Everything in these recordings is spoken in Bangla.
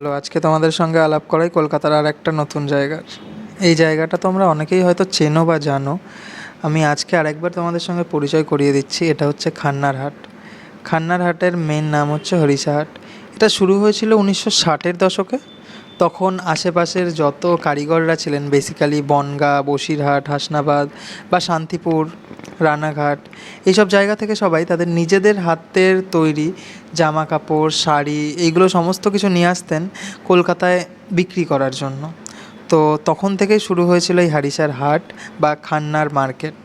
হ্যালো, আজকে তোমাদের সঙ্গে আলাপ করাই কলকাতার আর একটা নতুন জায়গার। এই জায়গাটা তোমরা অনেকেই হয়তো চেনো বা জানো। আমি আজকে আরেকবার তোমাদের সঙ্গে পরিচয় করিয়ে দিচ্ছি। এটা হচ্ছে খান্নার হাট। খান্নার হাটের মেন নাম হচ্ছে হরিষা হাট। এটা শুরু হয়েছিল 1960-এর দশকে। তখন আশেপাশের যত কারিগররা ছিলেন, বেসিক্যালি বনগাঁ, বসিরহাট, হাসনাবাদ বা শান্তিপুর, রানাঘাট, এইসব জায়গা থেকে সবাই তাদের নিজেদের হাতের তৈরি জামা কাপড়, শাড়ি, এইগুলো সমস্ত কিছু নিয়ে আসতেন কলকাতায় বিক্রি করার জন্য। তো তখন থেকেই শুরু হয়েছিল এই হারিসার হাট বা খান্নার মার্কেট,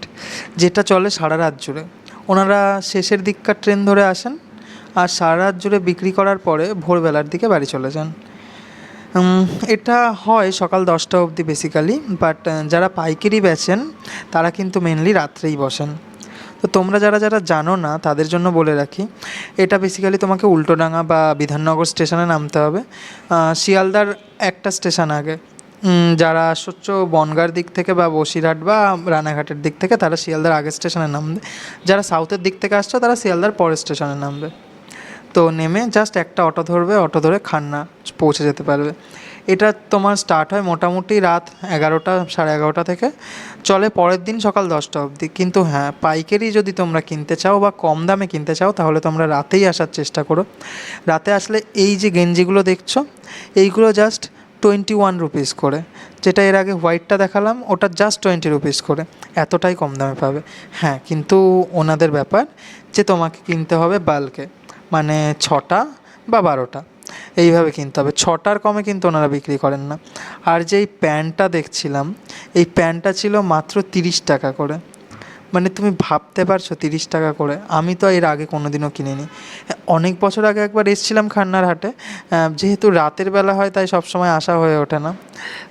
যেটা চলে সারা রাত জুড়ে। ওনারা শেষের দিককার ট্রেন ধরে আসেন আর সারা রাত জুড়ে বিক্রি করার পরে ভোরবেলার দিকে বাড়ি চলে যান। এটা হয় সকাল 10টা অবধি বেসিক্যালি, বাট যারা পাইকারি বেচেন তারা কিন্তু মেনলি রাত্রেই বসেন। তো তোমরা যারা যারা জানো না তাদের জন্য বলে রাখি, এটা বেসিক্যালি তোমাকে উল্টোডাঙা বা বিধাননগর স্টেশনে নামতে হবে, শিয়ালদার একটা স্টেশন আগে। যারা আসছ বনগাঁর দিক থেকে বা বসিরহাট বা রানাঘাটের দিক থেকে, তারা শিয়ালদার আগের স্টেশনে নামবে। যারা সাউথের দিক থেকে আসছো তারা শিয়ালদার পরের স্টেশনে নামবে। তো নেমে জাস্ট একটা অটো ধরবে, অটো ধরে খান্না পৌঁছে যেতে পারবে। এটা তোমার স্টার্ট হয় মোটামুটি রাত 11টা, সাড়ে 11টা থেকে, চলে পরের দিন সকাল 10টা অবধি। কিন্তু হ্যাঁ, পাইকারি যদি তোমরা কিনতে চাও বা কম দামে কিনতে চাও তাহলে তোমরা রাতেই আসার চেষ্টা করো। রাতে আসলে এই যে গেঞ্জিগুলো দেখছো, এইগুলো জাস্ট 21 রুপিস করে। যেটা এর আগে হোয়াইটটা দেখালাম ওটা জাস্ট 20 রুপিস করে। এতটাই কম দামে পাবে। হ্যাঁ, কিন্তু ওনাদের ব্যাপার যে তোমাকে কিনতে হবে বাল্কে, মানে 6টা বা 12টা, এইভাবে কিনতে হবে। 6টার কমে কিন্তু ওনারা বিক্রি করেন না। আর যেই প্যান্টটা দেখছিলাম, এই প্যান্টটা ছিল মাত্র 30 টাকা করে। মানে তুমি ভাবতে পারছো 30 টাকা করে? আমি তো এর আগে কোনো দিনও কিনিনি। হ্যাঁ, অনেক বছর আগে একবার এসেছিলাম খান্নার হাটে, যেহেতু রাতের বেলা হয় তাই সবসময় আসা হয়ে ওঠে না।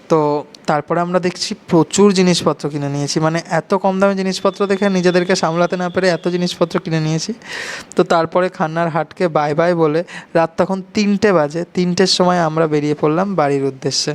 তো তারপরে আমরা দেখছি প্রচুর জিনিসপত্র কিনে নিয়েছি, মানে এত কম দামে জিনিসপত্র দেখে নিজেদেরকে সামলাতে না পেরে এত জিনিসপত্র কিনে নিয়েছি। তো তারপরে খান্নার হাটকে বাই বাই বলে রাত তখন 3টে বাজে, 3টের সময় আমরা বেরিয়ে পড়লাম বাড়ির উদ্দেশ্যে।